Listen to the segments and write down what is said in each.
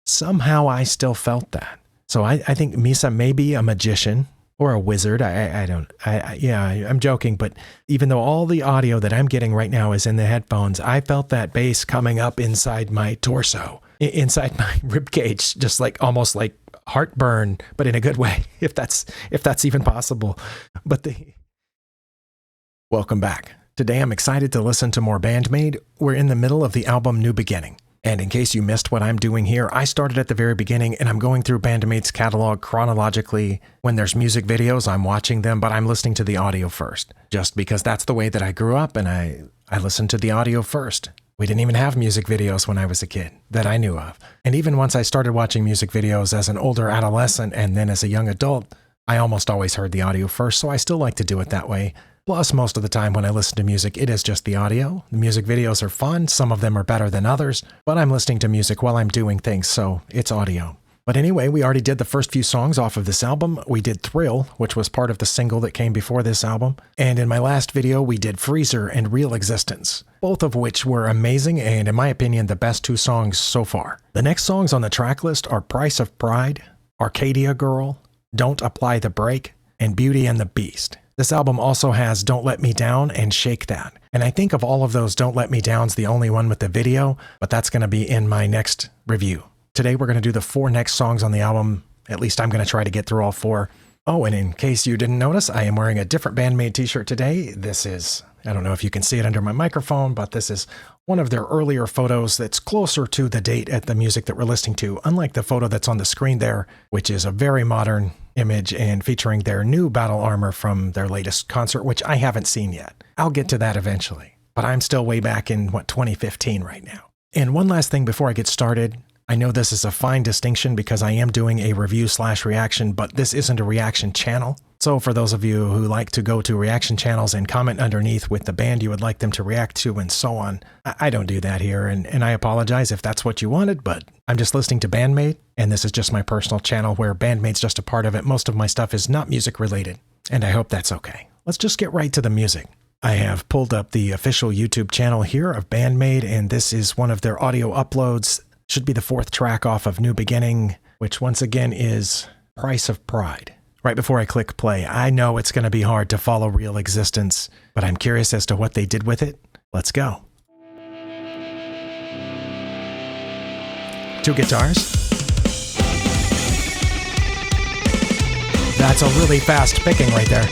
somehow I still felt that. So I think Misa may be a magician or a wizard. I'm joking, but even though all the audio that I'm getting right now is in the headphones, I felt that bass coming up inside my torso, inside my rib cage, just like almost like heartburn, but in a good way, if that's even possible. Welcome back. Today I'm excited to listen to more Band-Maid. We're in the middle of the album New Beginning. And in case you missed what I'm doing here, I started at the very beginning and I'm going through Band-Maid's catalog chronologically. When there's music videos, I'm watching them, but I'm listening to the audio first. Just because that's the way that I grew up and I listened to the audio first. We didn't even have music videos when I was a kid that I knew of. And even once I started watching music videos as an older adolescent and then as a young adult, I almost always heard the audio first, so I still like to do it that way. Plus, most of the time when I listen to music, it is just the audio. The music videos are fun. Some of them are better than others, but I'm listening to music while I'm doing things, so it's audio. But anyway, we already did the first few songs off of this album. We did Thrill, which was part of the single that came before this album. And in my last video, we did Freezer and Real Existence, both of which were amazing and, in my opinion, the best two songs so far. The next songs on the track list are Price of Pride, Arcadia Girl, Don't Apply the Brake, and Beauty and the Beast. This album also has Don't Let Me Down and Shake That. And I think of all of those, Don't Let Me Down's the only one with the video, but that's going to be in my next review. Today we're going to do the 4 next songs on the album. At least I'm going to try to get through all 4. Oh, and in case you didn't notice, I am wearing a different Band-Maid t-shirt today. This is, I don't know if you can see it under my microphone, but this is one of their earlier photos that's closer to the date at the music that we're listening to, unlike the photo that's on the screen there, which is a very modern image and featuring their new battle armor from their latest concert, which I haven't seen yet. I'll get to that eventually, but I'm still way back in, 2015 right now. And one last thing before I get started. I know this is a fine distinction because I am doing a review/reaction, but this isn't a reaction channel. So for those of you who like to go to reaction channels and comment underneath with the band you would like them to react to and so on, I don't do that here, and I apologize if that's what you wanted, but I'm just listening to Band-Maid, and this is just my personal channel where Band-Maid's just a part of it. Most of my stuff is not music related, and I hope that's okay. Let's just get right to the music. I have pulled up the official YouTube channel here of Band-Maid, and this is one of their audio uploads. Should be the 4th track off of New Beginning, which once again is Price of Pride. Right before I click play, I know it's going to be hard to follow Real Existence, but I'm curious as to what they did with it. Let's go. 2 guitars. That's a really fast picking right there.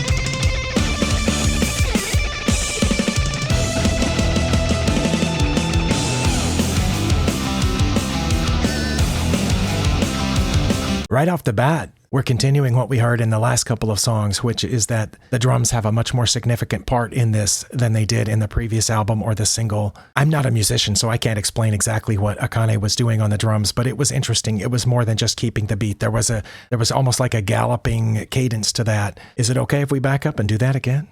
Right off the bat, we're continuing what we heard in the last couple of songs, which is that the drums have a much more significant part in this than they did in the previous album or the single. I'm not a musician, so I can't explain exactly what Akane was doing on the drums, but it was interesting. It was more than just keeping the beat. There was almost like a galloping cadence to that. Is it okay if we back up and do that again?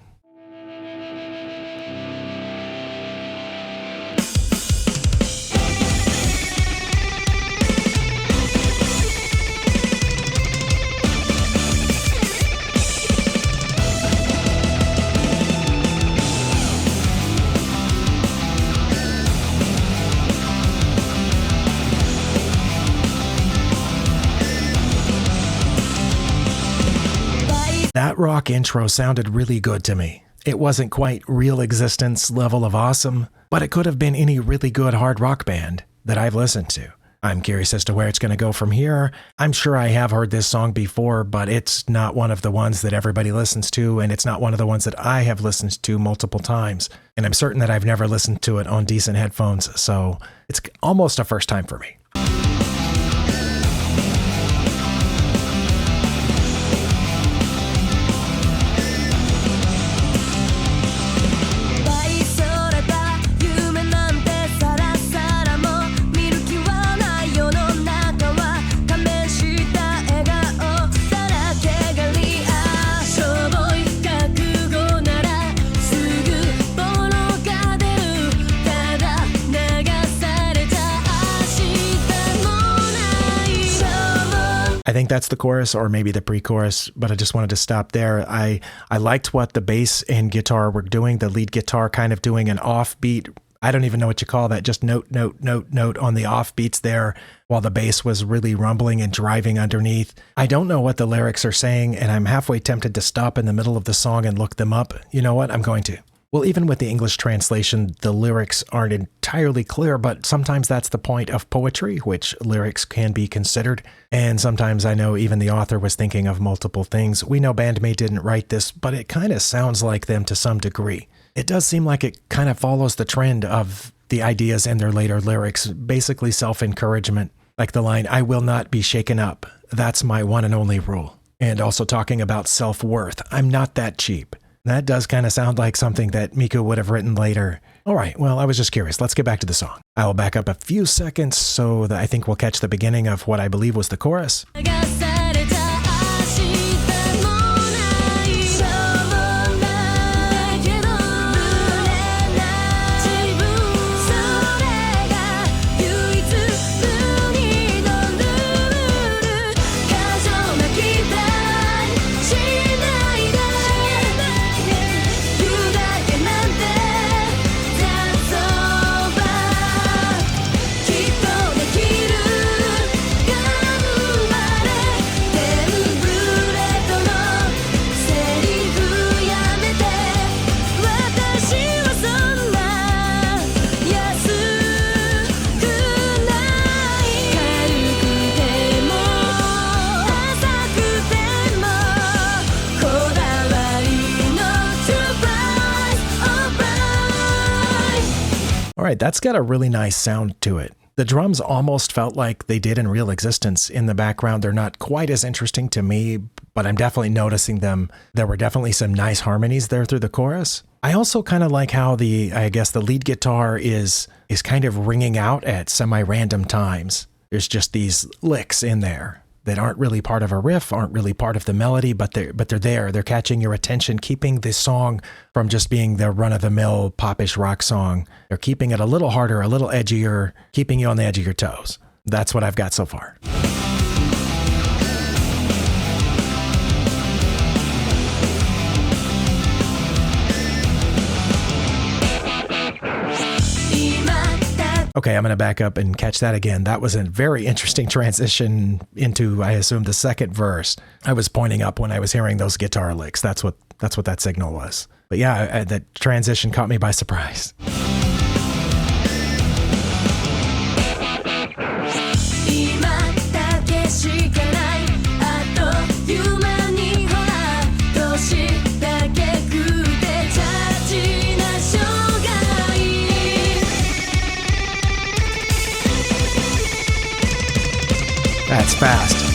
That rock intro sounded really good to me. It wasn't quite Real Existence level of awesome, but it could have been any really good hard rock band that I've listened to. I'm curious as to where it's going to go from here. I'm sure I have heard this song before, but it's not one of the ones that everybody listens to, and it's not one of the ones that I have listened to multiple times. And I'm certain that I've never listened to it on decent headphones, so it's almost a first time for me. I think that's the chorus or maybe the pre-chorus, but I just wanted to stop there. I liked what the bass and guitar were doing, the lead guitar kind of doing an offbeat, I don't even know what you call that, just note, note, note, note on the offbeats there while the bass was really rumbling and driving underneath. I don't know what the lyrics are saying, and I'm halfway tempted to stop in the middle of the song and look them up. You know what? I'm going to. Well, even with the English translation, the lyrics aren't entirely clear, but sometimes that's the point of poetry, which lyrics can be considered. And sometimes I know even the author was thinking of multiple things. We know Band-Maid didn't write this, but it kind of sounds like them to some degree. It does seem like it kind of follows the trend of the ideas in their later lyrics, basically self-encouragement, like the line, "I will not be shaken up. That's my one and only rule." And also talking about self-worth. "I'm not that cheap." That does kind of sound like something that Miku would have written later. All right, well, I was just curious. Let's get back to the song. I will back up a few seconds so that I think we'll catch the beginning of what I believe was the chorus. All right, that's got a really nice sound to it. The drums almost felt like they did in real existence in the background. They're not quite as interesting to me, but I'm definitely noticing them. There were definitely some nice harmonies there through the chorus. I also kind of like how the lead guitar is kind of ringing out at semi-random times. There's just these licks in there that aren't really part of a riff, aren't really part of the melody, but they're there. They're catching your attention, keeping this song from just being the run-of-the-mill popish rock song. They're keeping it a little harder, a little edgier, keeping you on the edge of your toes. That's what I've got so far. Okay, I'm going to back up and catch that again. That was a very interesting transition into, I assume, the second verse. I was pointing up when I was hearing those guitar licks. That's what that signal was. But yeah, that transition caught me by surprise. That's fast.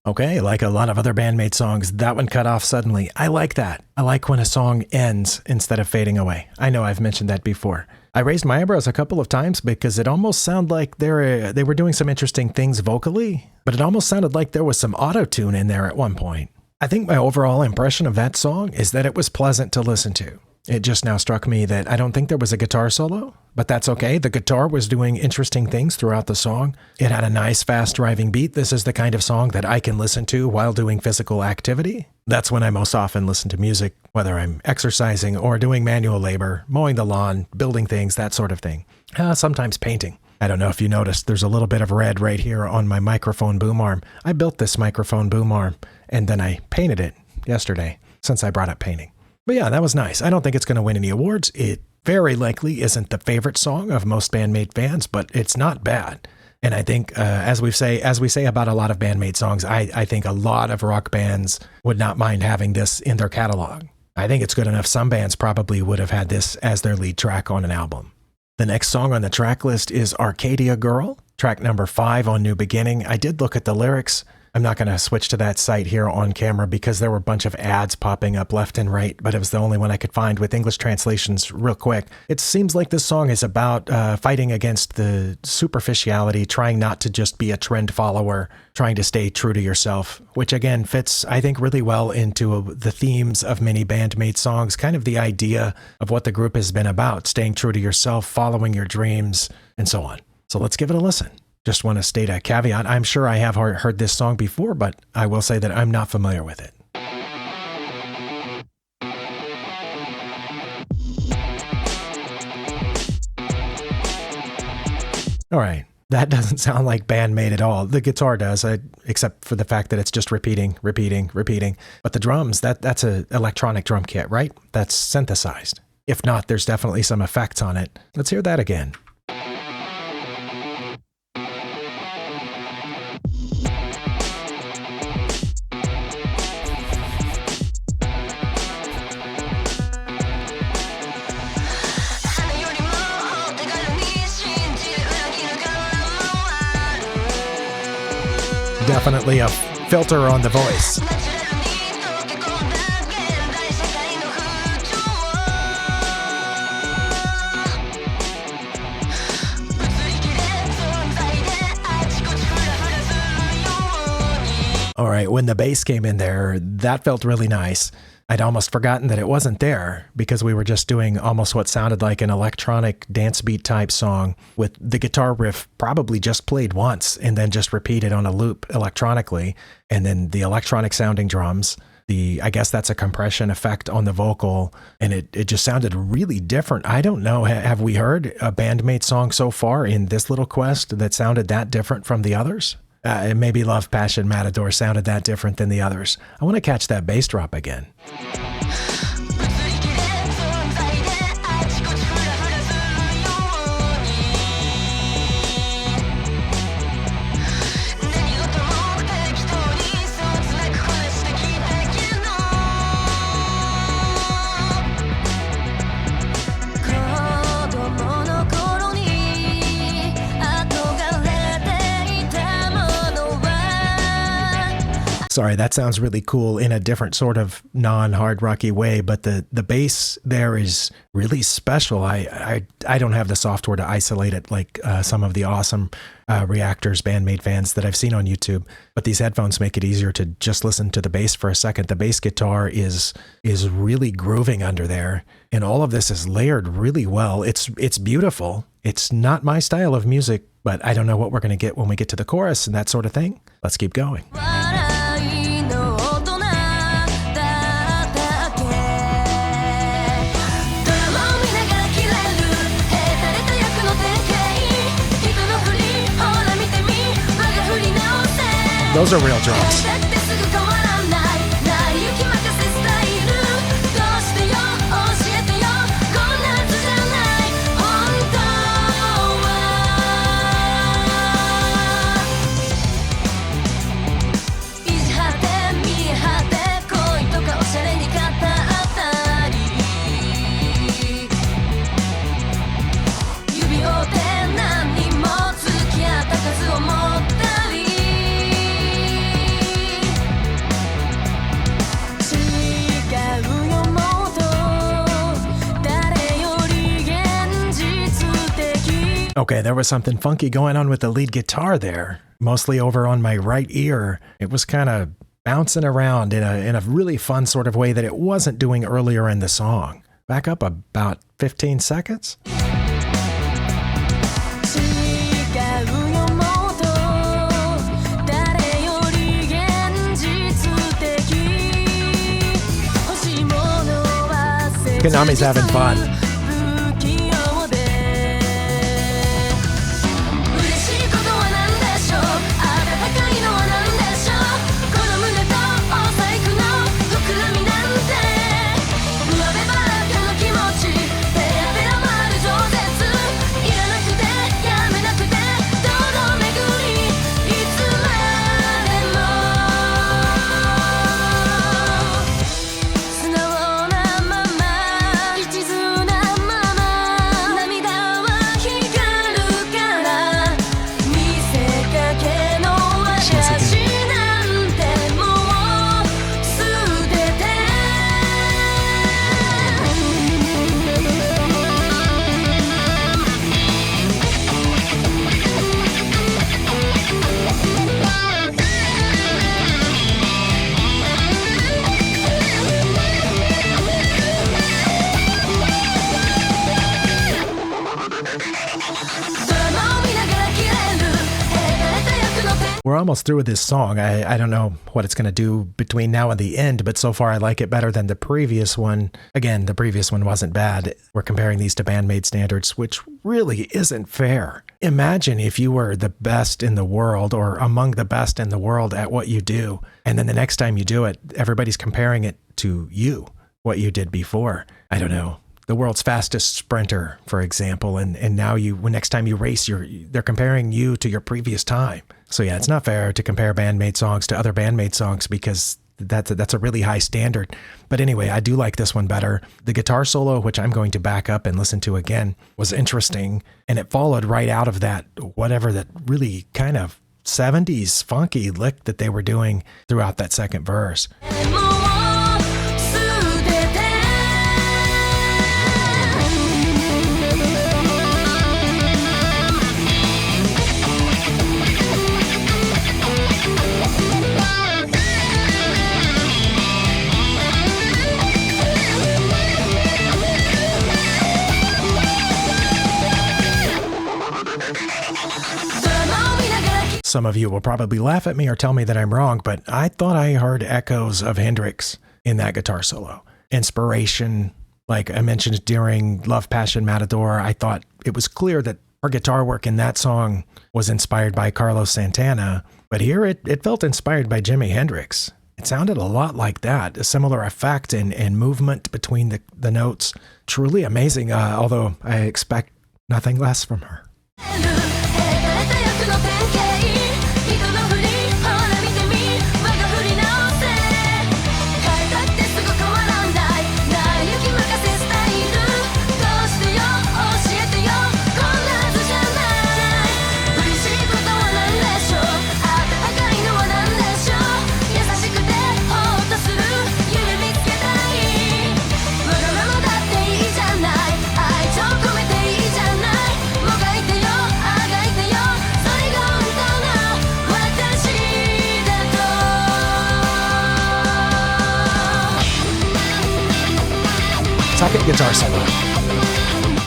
Okay, like a lot of other Band-Maid songs, that one cut off suddenly. I like that. I like when a song ends instead of fading away. I know I've mentioned that before. I raised my eyebrows a couple of times because it almost sounded like they were doing some interesting things vocally, but it almost sounded like there was some auto-tune in there at one point. I think my overall impression of that song is that it was pleasant to listen to. It just now struck me that I don't think there was a guitar solo, but that's okay. The guitar was doing interesting things throughout the song. It had a nice, fast driving beat. This is the kind of song that I can listen to while doing physical activity. That's when I most often listen to music, whether I'm exercising or doing manual labor, mowing the lawn, building things, that sort of thing. Sometimes painting. I don't know if you noticed, there's a little bit of red right here on my microphone boom arm. I built this microphone boom arm, and then I painted it yesterday, since I brought up painting. But yeah, that was nice. I don't think it's going to win any awards. It very likely isn't the favorite song of most Band-Maid fans, but it's not bad. And I think, as we say about a lot of Band-Maid songs, I think a lot of rock bands would not mind having this in their catalog. I think it's good enough. Some bands probably would have had this as their lead track on an album. The next song on the track list is Arcadia Girl, track number 5 on New Beginning. I did look at the lyrics. I'm not going to switch to that site here on camera because there were a bunch of ads popping up left and right, but it was the only one I could find with English translations real quick. It seems like this song is about fighting against the superficiality, trying not to just be a trend follower, trying to stay true to yourself, which again fits, I think, really well into the themes of many Band-Maid songs, kind of the idea of what the group has been about, staying true to yourself, following your dreams, and so on. So let's give it a listen. Just want to state a caveat. I'm sure I have heard this song before, but I will say that I'm not familiar with it. All right. That doesn't sound like Band-Maid at all. The guitar does, except for the fact that it's just repeating. But the drums, that's an electronic drum kit, right? That's synthesized. If not, there's definitely some effects on it. Let's hear that again. Definitely a filter on the voice. All right, when the bass came in there, that felt really nice. I'd almost forgotten that it wasn't there because we were just doing almost what sounded like an electronic dance beat type song with the guitar riff probably just played once and then just repeated on a loop electronically. And then the electronic sounding drums, I guess that's a compression effect on the vocal. And it just sounded really different. I don't know. Have we heard a Band-Maid song so far in this little quest that sounded that different from the others? Maybe Love, Passion, Matador sounded that different than the others. I want to catch that bass drop again. Sorry, that sounds really cool in a different sort of non-hard rocky way, but the bass there is really special. I don't have the software to isolate it like some of the awesome Reactors Band-Maid fans that I've seen on YouTube, but these headphones make it easier to just listen to the bass for a second. The bass guitar is really grooving under there, and all of this is layered really well. It's beautiful. It's not my style of music, but I don't know what we're going to get when we get to the chorus and that sort of thing. Let's keep going. Those are real drums. Okay, there was something funky going on with the lead guitar there, mostly over on my right ear. It was kind of bouncing around in a really fun sort of way that it wasn't doing earlier in the song. back up about 15 seconds. Konami's having fun. We're almost through with this song. I don't know what it's going to do between now and the end, but so far I like it better than the previous one. Again, the previous one wasn't bad. We're comparing these to Band-Maid standards, which really isn't fair. Imagine if you were the best in the world or among the best in the world at what you do, and then the next time you do it, everybody's comparing it to you, what you did before. I don't know. The world's fastest sprinter, for example, and now next time you race, they're comparing you to your previous time. So yeah, it's not fair to compare Band-Maid songs to other Band-Maid songs because that's a really high standard. But anyway, I do like this one better. The guitar solo, which I'm going to back up and listen to again, was interesting, and it followed right out of that really kind of 70s funky lick that they were doing throughout that second verse. Some of you will probably laugh at me or tell me that I'm wrong, but I thought I heard echoes of Hendrix in that guitar solo. Inspiration, like I mentioned during Love, Passion, Matador, I thought it was clear that her guitar work in that song was inspired by Carlos Santana, but here it felt inspired by Jimi Hendrix. It sounded a lot like that, a similar effect and movement between the notes. Truly amazing, although I expect nothing less from her. Second guitar solo.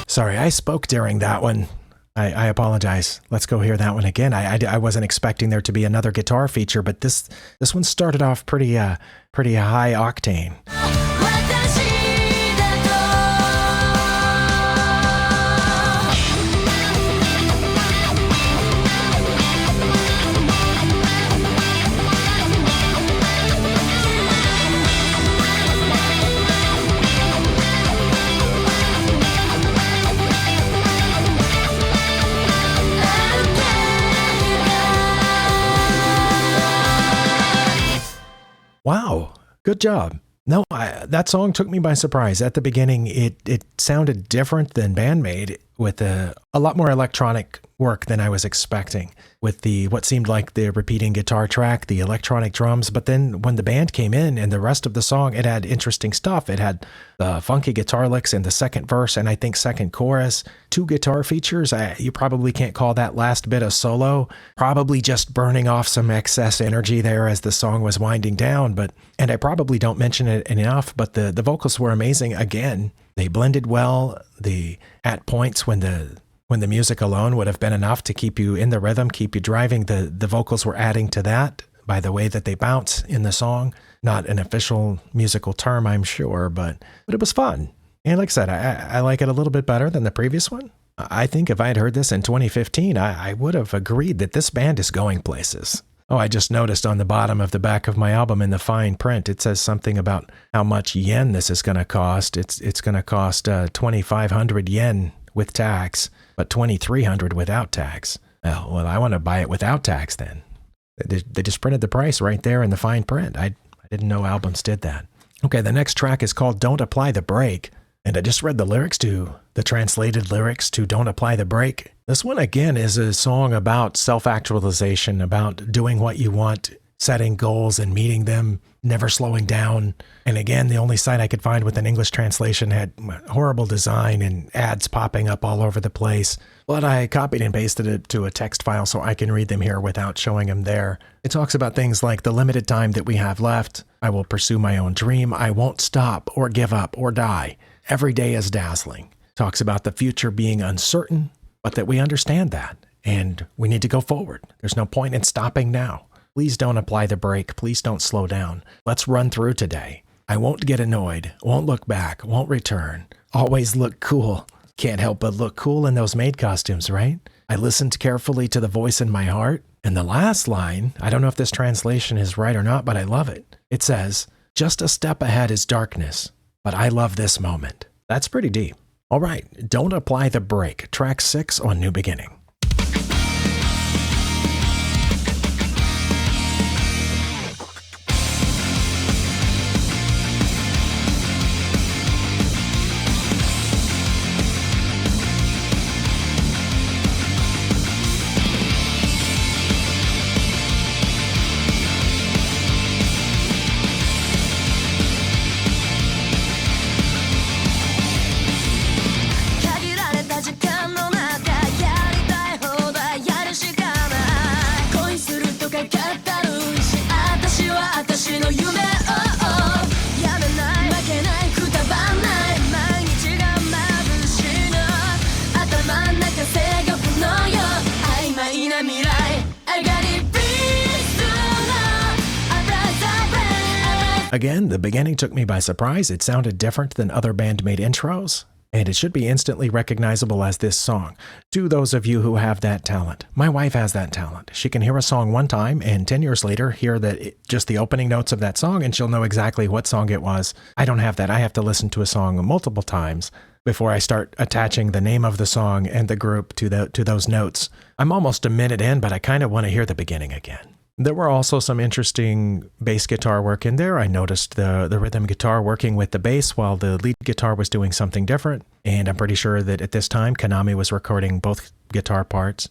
Sorry, I spoke during that one. I apologize. Let's go hear that one again. I wasn't expecting there to be another guitar feature, but this one started off pretty high octane. Wow, good job. No, that song took me by surprise. At the beginning, it sounded different than Band-Maid with a lot more electronic work than I was expecting with what seemed like the repeating guitar track, the electronic drums. But then when the band came in and the rest of the song, it had interesting stuff. It had the funky guitar licks in the second verse and I think second chorus, 2 guitar features. You probably can't call that last bit a solo, probably just burning off some excess energy there as the song was winding down. And I probably don't mention it enough, but the vocals were amazing again. They blended well. At points when the music alone would have been enough to keep you in the rhythm, keep you driving, the vocals were adding to that by the way that they bounce in the song. Not an official musical term, I'm sure, but it was fun. And like I said, I like it a little bit better than the previous one. I think if I had heard this in 2015, I would have agreed that this band is going places. Oh, I just noticed on the bottom of the back of my album in the fine print, it says something about how much yen this is going to cost. It's going to cost 2,500 yen with tax, but 2,300 without tax. Oh, well, I want to buy it without tax then. They just printed the price right there in the fine print. I didn't know albums did that. Okay, the next track is called Don't Apply the Brake. And I just read the translated lyrics to Don't Apply the Brake. This one, again, is a song about self-actualization, about doing what you want, setting goals and meeting them, never slowing down. And again, the only site I could find with an English translation had horrible design and ads popping up all over the place. But I copied and pasted it to a text file so I can read them here without showing them there. It talks about things like the limited time that we have left. I will pursue my own dream. I won't stop or give up or die. Every day is dazzling. Talks about the future being uncertain, but that we understand that and we need to go forward. There's no point in stopping now. Please don't apply the brake. Please don't slow down. Let's run through today. I won't get annoyed. Won't look back. Won't return. Always look cool. Can't help but look cool in those maid costumes, right? I listened carefully to the voice in my heart. And the last line, I don't know if this translation is right or not, but I love it. It says, just a step ahead is darkness, but I love this moment. That's pretty deep. All right, Don't Apply the Brake, track 6 on New Beginning. Again, the beginning took me by surprise. It sounded different than other Band-Maid intros, and it should be instantly recognizable as this song. To those of you who have that talent, my wife has that talent. She can hear a song one time and 10 years later hear just the opening notes of that song and she'll know exactly what song it was. I don't have that. I have to listen to a song multiple times before I start attaching the name of the song and the group to those notes. I'm almost a minute in, but I kind of want to hear the beginning again. There were also some interesting bass guitar work in there. I noticed the rhythm guitar working with the bass while the lead guitar was doing something different. And I'm pretty sure that at this time, Konami was recording both guitar parts.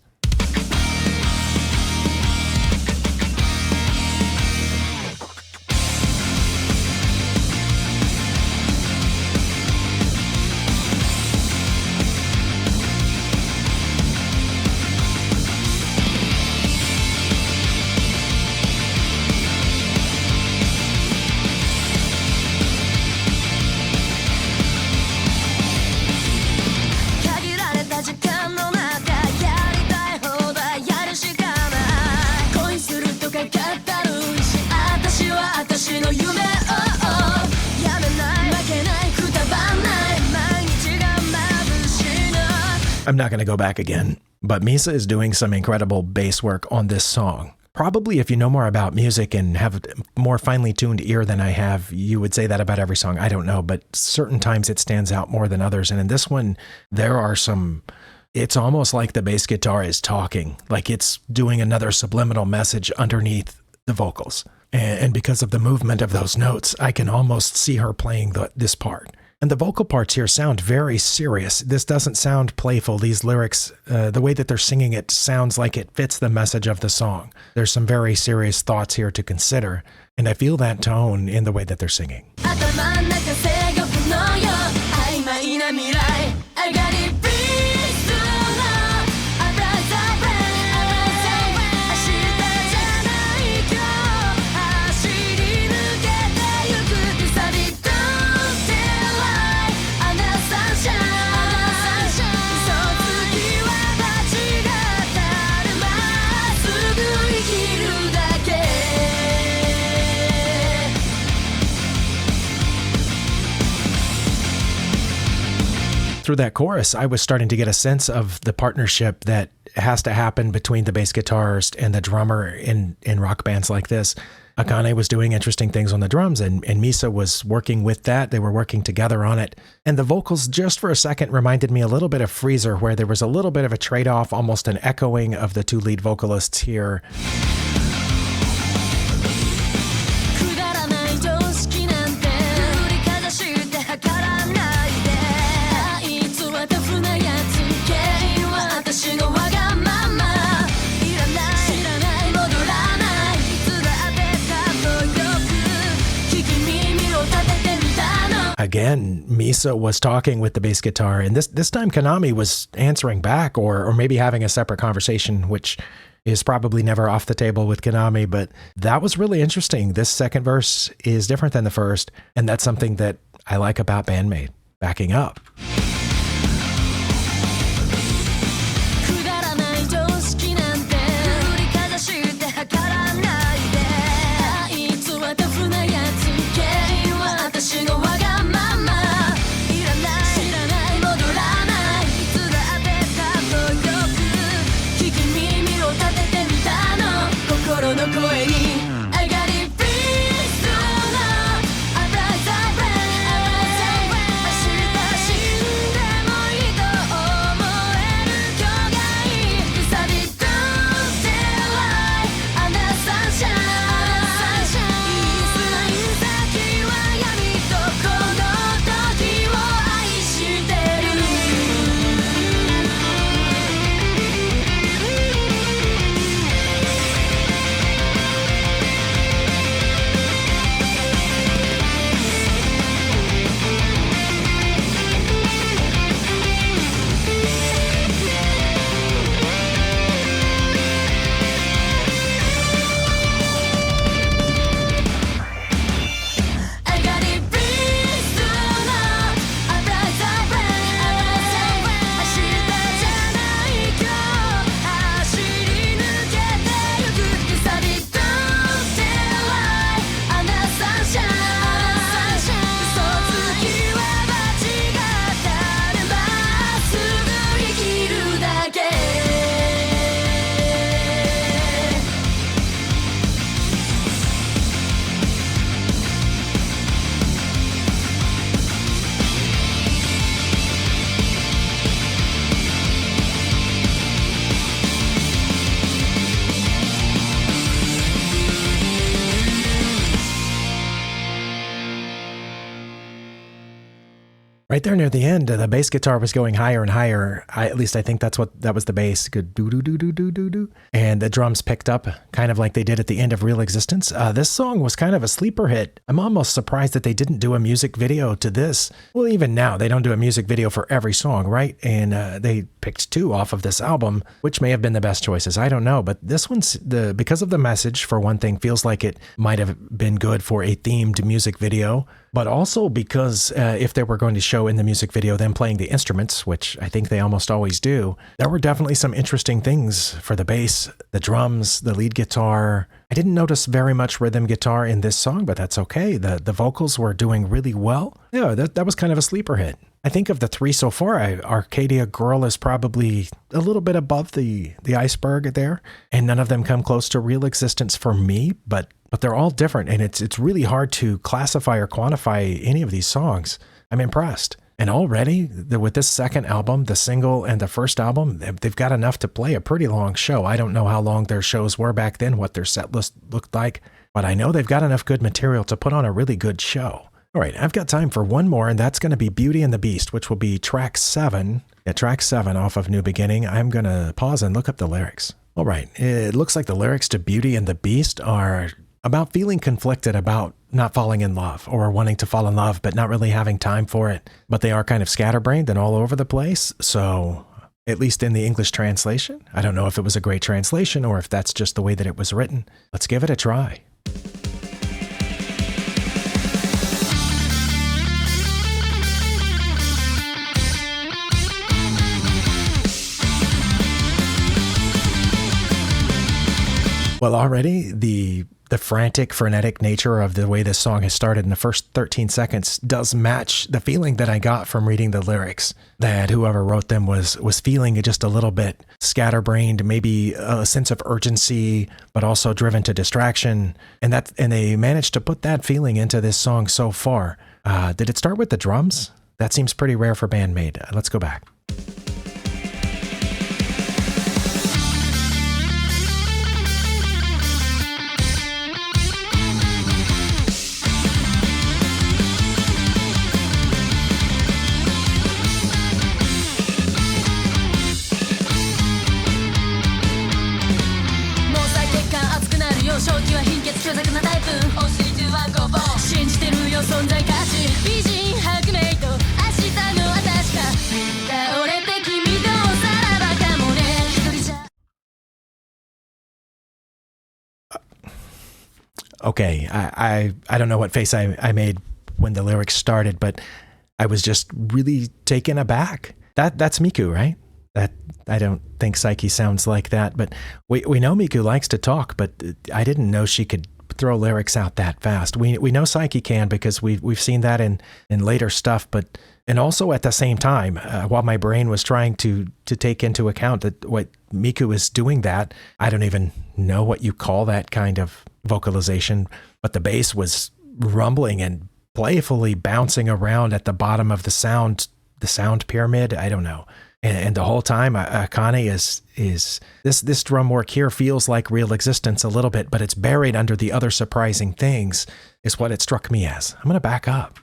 I'm not going to go back again, but Misa is doing some incredible bass work on this song. Probably if you know more about music and have a more finely tuned ear than I have, you would say that about every song. I don't know, but certain times it stands out more than others. And in this one, there are it's almost like the bass guitar is talking, like it's doing another subliminal message underneath the vocals. And because of the movement of those notes, I can almost see her playing this part. And the vocal parts here sound very serious. This doesn't sound playful. These lyrics, the way that they're singing it sounds like it fits the message of the song. There's some very serious thoughts here to consider, and I feel that tone in the way that they're singing. Through that chorus, I was starting to get a sense of the partnership that has to happen between the bass guitarist and the drummer in rock bands like this. Akane was doing interesting things on the drums, and Misa was working with that. They were working together on it. And the vocals, just for a second, reminded me a little bit of Freezer, where there was a little bit of a trade-off, almost an echoing of the two lead vocalists here. Again, Misa was talking with the bass guitar, and this time Konami was answering back, or maybe having a separate conversation, which is probably never off the table with Konami, but that was really interesting. This second verse is different than the first, and that's something that I like about Band-Maid, backing up. Right there near the end, the bass guitar was going higher and higher. At least I think that was the bass. Good do do do do do do do. And the drums picked up, kind of like they did at the end of Real Existence. This song was kind of a sleeper hit. I'm almost surprised that they didn't do a music video to this. Well, even now, they don't do a music video for every song, right? And they picked 2 off of this album, which may have been the best choices. I don't know, but this one's because of the message, for one thing, feels like it might have been good for a themed music video. But also because if they were going to show in the music video them playing the instruments, which I think they almost always do, there were definitely some interesting things for the bass, the drums, the lead guitar. I didn't notice very much rhythm guitar in this song, but that's okay. The vocals were doing really well. Yeah, that was kind of a sleeper hit. I think of the 3 so far, Arcadia Girl is probably a little bit above the iceberg there, and none of them come close to Real Existence for me, but they're all different, and it's really hard to classify or quantify any of these songs. I'm impressed. And already, with this second album, the single and the first album, they've got enough to play a pretty long show. I don't know how long their shows were back then, what their set list looked like, but I know they've got enough good material to put on a really good show. All right, I've got time for one more, and that's going to be Beauty and the Beast, which will be track 7. Yeah, track 7 off of New Beginning. I'm going to pause and look up the lyrics. All right, it looks like the lyrics to Beauty and the Beast are about feeling conflicted about not falling in love or wanting to fall in love, but not really having time for it. But they are kind of scatterbrained and all over the place. So at least in the English translation, I don't know if it was a great translation or if that's just the way that it was written. Let's give it a try. Well, already the frantic, frenetic nature of the way this song has started in the first 13 seconds does match the feeling that I got from reading the lyrics, that whoever wrote them was feeling just a little bit scatterbrained, maybe a sense of urgency, but also driven to distraction. And they managed to put that feeling into this song so far. Did it start with the drums? That seems pretty rare for Band-Maid. Let's go back. Okay, I don't know what face I made when the lyrics started, but I was just really taken aback. That's Miku, right? That I don't think Psyche sounds like that, but we know Miku likes to talk, but I didn't know she could throw lyrics out that fast. We know Psyche can because we've seen that in later stuff, but and also at the same time, while my brain was trying to take into account that what Miku is doing, that I don't even know what you call that kind of vocalization, but the bass was rumbling and playfully bouncing around at the bottom of the sound pyramid. I don't know. And the whole time, Akane is this drum work here feels like real existence a little bit, but it's buried under the other surprising things, is what it struck me as. I'm going to back up.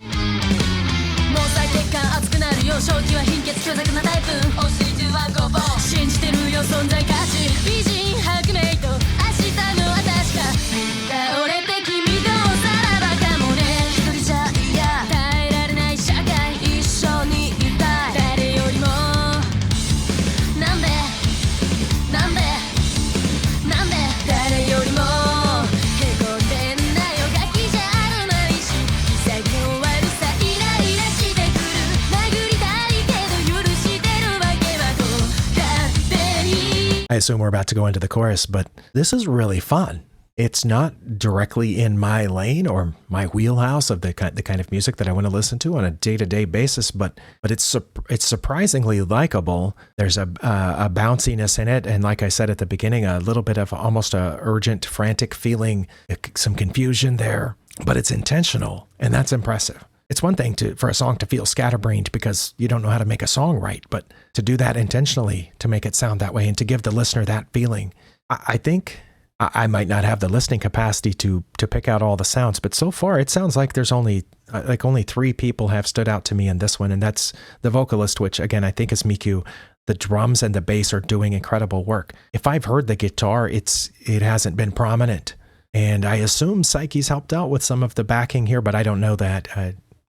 I assume we're about to go into the chorus, but this is really fun. It's not directly in my lane or my wheelhouse of the kind of music that I want to listen to on a day-to-day basis, but it's surprisingly likable. There's a bounciness in it, and like I said at the beginning, a little bit of almost a urgent, frantic feeling, some confusion there, but it's intentional, and that's impressive. It's one thing for a song to feel scatterbrained because you don't know how to make a song right, but to do that intentionally, to make it sound that way, and to give the listener that feeling, I think I might not have the listening capacity to pick out all the sounds, but so far it sounds like there's only 3 people have stood out to me in this one, and that's the vocalist, which again I think is Miku. The drums and the bass are doing incredible work. If I've heard the guitar, it hasn't been prominent, and I assume Psyche's helped out with some of the backing here, but I don't know that.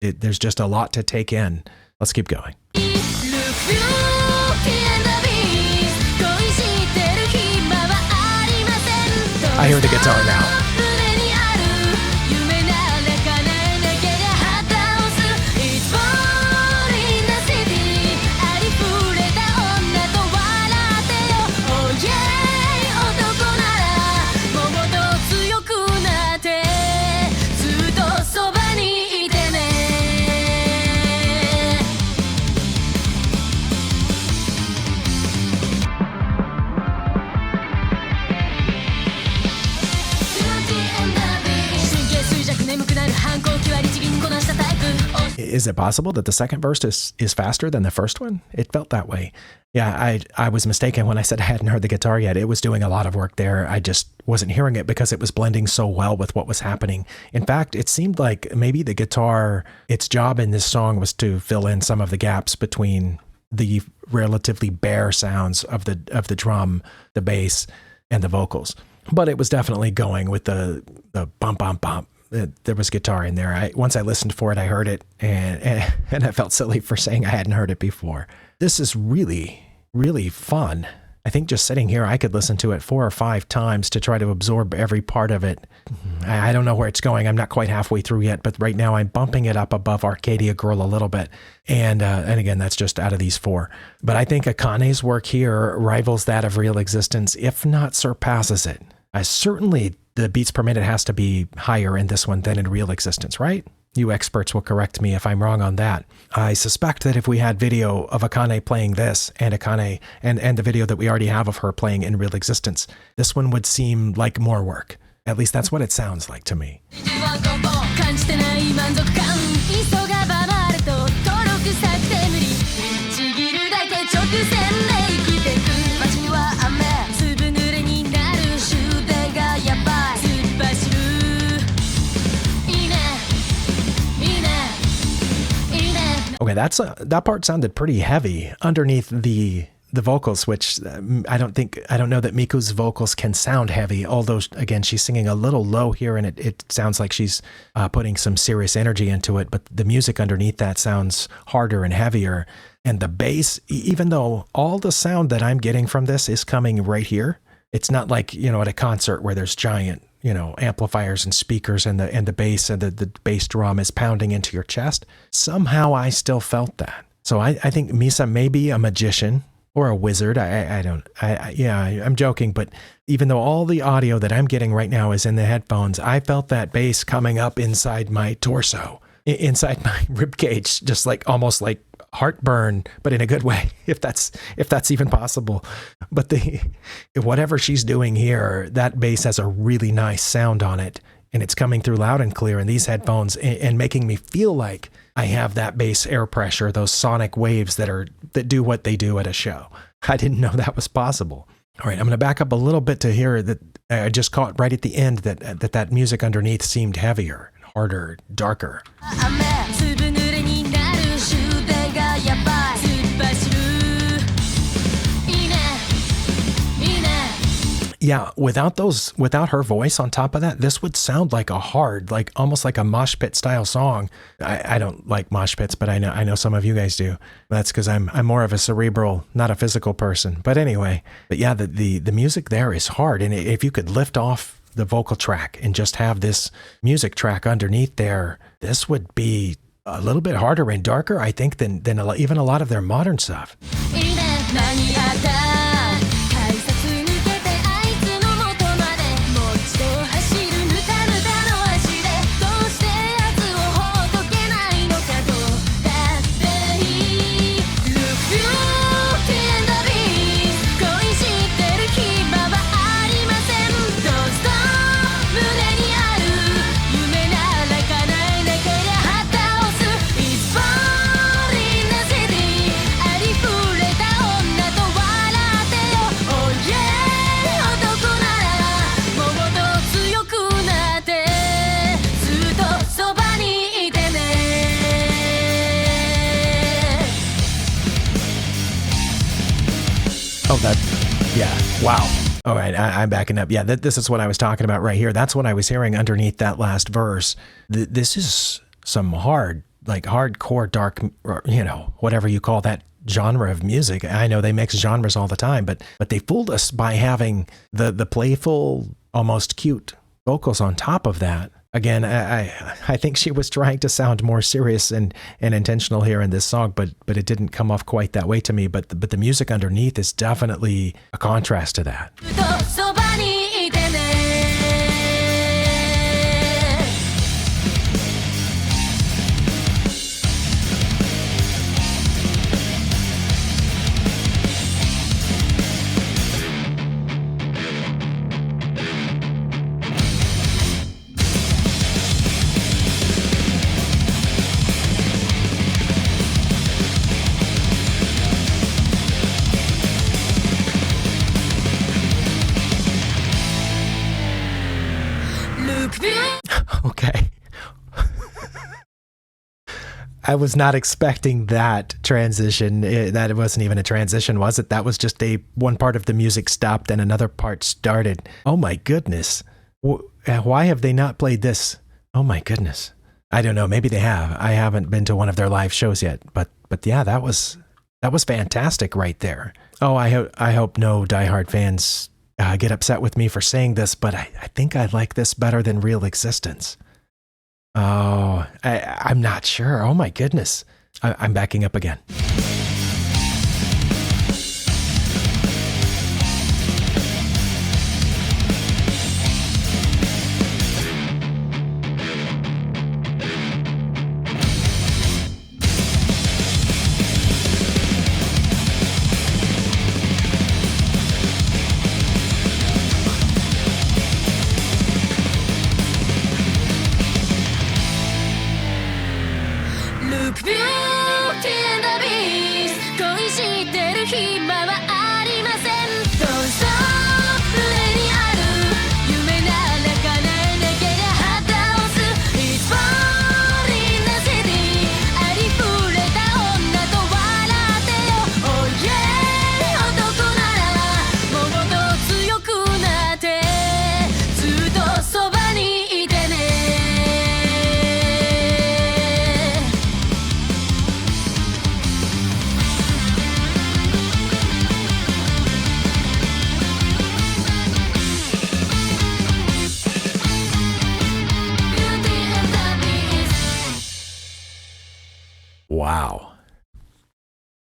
There's just a lot to take in. Let's keep going. I hear the guitar now. Is it possible that the second verse is faster than the first one? It felt that way. Yeah, I was mistaken when I said I hadn't heard the guitar yet. It was doing a lot of work there. I just wasn't hearing it because it was blending so well with what was happening. In fact, it seemed like maybe the guitar, its job in this song was to fill in some of the gaps between the relatively bare sounds of the drum, the bass, and the vocals. But it was definitely going with the bump, bump, bump. There was guitar in there. Once I listened for it, I heard it, and I felt silly for saying I hadn't heard it before. This is really, really fun. I think just sitting here, I could listen to it 4 or 5 times to try to absorb every part of it. I don't know where it's going. I'm not quite halfway through yet, but right now I'm bumping it up above Arcadia Girl a little bit. And again, that's just out of these 4. But I think Akane's work here rivals that of Real Existence, if not surpasses it. Certainly the beats per minute has to be higher in this one than in Real Existence, right? You experts will correct me if I'm wrong on that. I suspect that if we had video of Akane playing this and Akane and the video that we already have of her playing in Real Existence, this one would seem like more work. At least that's what it sounds like to me. Okay, that part sounded pretty heavy underneath the vocals, which I don't know that Miku's vocals can sound heavy, although again, she's singing a little low here and it sounds like she's putting some serious energy into it, but the music underneath that sounds harder and heavier. And the bass, even though all the sound that I'm getting from this is coming right here, it's not like, at a concert where there's giant, amplifiers and speakers and the bass and the bass drum is pounding into your chest. Somehow I still felt that. So I think Misa may be a magician or a wizard. I'm joking, but even though all the audio that I'm getting right now is in the headphones, I felt that bass coming up inside my torso, inside my rib cage, just like almost like heartburn, but in a good way, if that's even possible. But whatever she's doing here, that bass has a really nice sound on it, and it's coming through loud and clear in these headphones and making me feel like I have that bass air pressure, those sonic waves that do what they do at a show. I didn't know that was possible. All right, I'm going to back up a little bit to hear that I just caught right at the end that music underneath seemed heavier, harder, darker. Yeah, without her voice on top of that, this would sound like a hard, like almost like a mosh pit style song. I don't like mosh pits, but I know some of you guys do. That's because I'm more of a cerebral, not a physical person. But anyway, yeah, the music there is hard, and if you could lift off the vocal track and just have this music track underneath there, this would be a little bit harder and darker, I think, than even a lot of their modern stuff. Wow. All right, I'm backing up. Yeah, this is what I was talking about right here. That's what I was hearing underneath that last verse. This is some hardcore, dark, whatever you call that genre of music. I know they mix genres all the time, but they fooled us by having the playful, almost cute vocals on top of that. Again, I think she was trying to sound more serious and intentional here in this song, but it didn't come off quite that way to me. But the music underneath is definitely a contrast to that. Okay. I was not expecting that transition. That wasn't even a transition, was it? That was just one part of the music stopped and another part started. Oh my goodness. Why have they not played this? Oh my goodness. I don't know. Maybe they have. I haven't been to one of their live shows yet, but yeah, that was fantastic right there. Oh, I hope no diehard fans get upset with me for saying this, but I think I like this better than Real Existence. Oh, I'm not sure. Oh my goodness. I'm backing up again.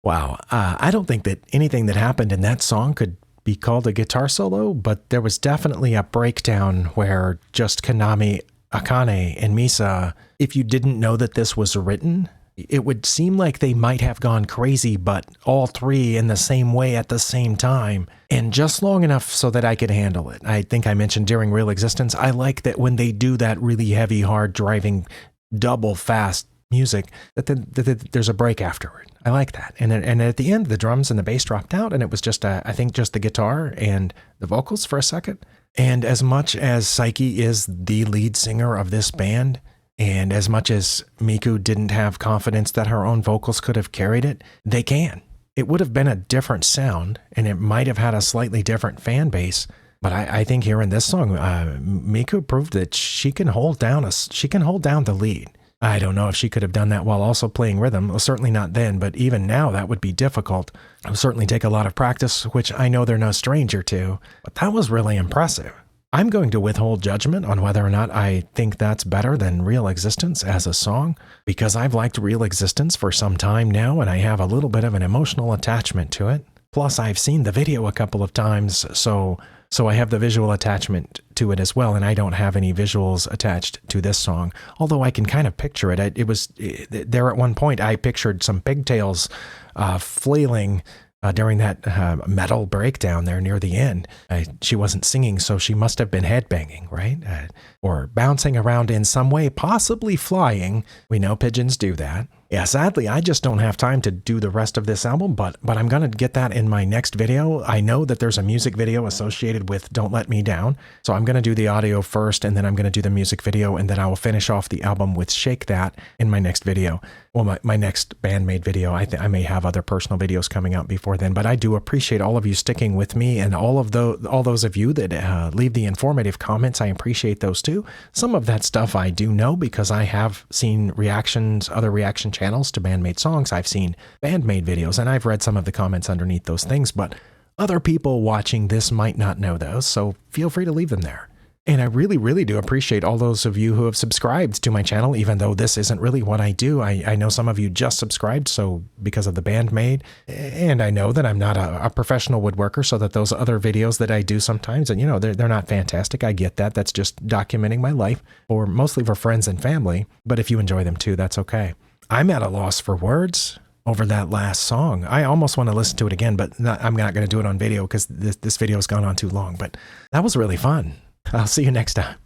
Wow. I don't think that anything that happened in that song could be called a guitar solo, but there was definitely a breakdown where just Konami, Akane, and Misa, if you didn't know that this was written, it would seem like they might have gone crazy, but all three in the same way at the same time, and just long enough so that I could handle it. I think I mentioned during Real Existence, I like that when they do that really heavy, hard driving, double fast music, that there's a break afterward. I like that. And at the end, the drums and the bass dropped out, and it was just, I think, just the guitar and the vocals for a second. And as much as Saiki is the lead singer of this band, and as much as Miku didn't have confidence that her own vocals could have carried it, they can. It would have been a different sound, and it might have had a slightly different fan base. But I think here in this song, Miku proved that she can hold down the lead. I don't know if she could have done that while also playing rhythm. Well, certainly not then, but even now that would be difficult. It would certainly take a lot of practice, which I know they're no stranger to, but that was really impressive. I'm going to withhold judgment on whether or not I think that's better than Real Existence as a song, because I've liked Real Existence for some time now, and I have a little bit of an emotional attachment to it. Plus, I've seen the video a couple of times, so I have the visual attachment to it as well, and I don't have any visuals attached to this song, although I can kind of picture it. It was there at one point, I pictured some pigtails flailing during that metal breakdown there near the end. She wasn't singing, so she must have been headbanging, right? Or bouncing around in some way, possibly flying. We know pigeons do that. Yeah, sadly, I just don't have time to do the rest of this album, but I'm going to get that in my next video. I know that there's a music video associated with Don't Let Me Down, so I'm going to do the audio first, and then I'm going to do the music video, and then I will finish off the album with Shake That in my next video. Well, my next Band-Maid video. I may have other personal videos coming out before then, but I do appreciate all of you sticking with me, and all those of you that leave the informative comments. I appreciate those too. Some of that stuff I do know because I have seen other reaction channels to Band-Maid songs. I've seen Band-Maid videos, and I've read some of the comments underneath those things, but other people watching this might not know those, so feel free to leave them there. And I really, really do appreciate all those of you who have subscribed to my channel, even though this isn't really what I do. I know some of you just subscribed, so because of the Band-Maid, and I know that I'm not a professional woodworker, so that those other videos that I do sometimes, and they're not fantastic. I get that. That's just documenting my life, or mostly for friends and family. But if you enjoy them too, that's okay. I'm at a loss for words over that last song. I almost want to listen to it again, but I'm not going to do it on video because this video has gone on too long. But that was really fun. I'll see you next time.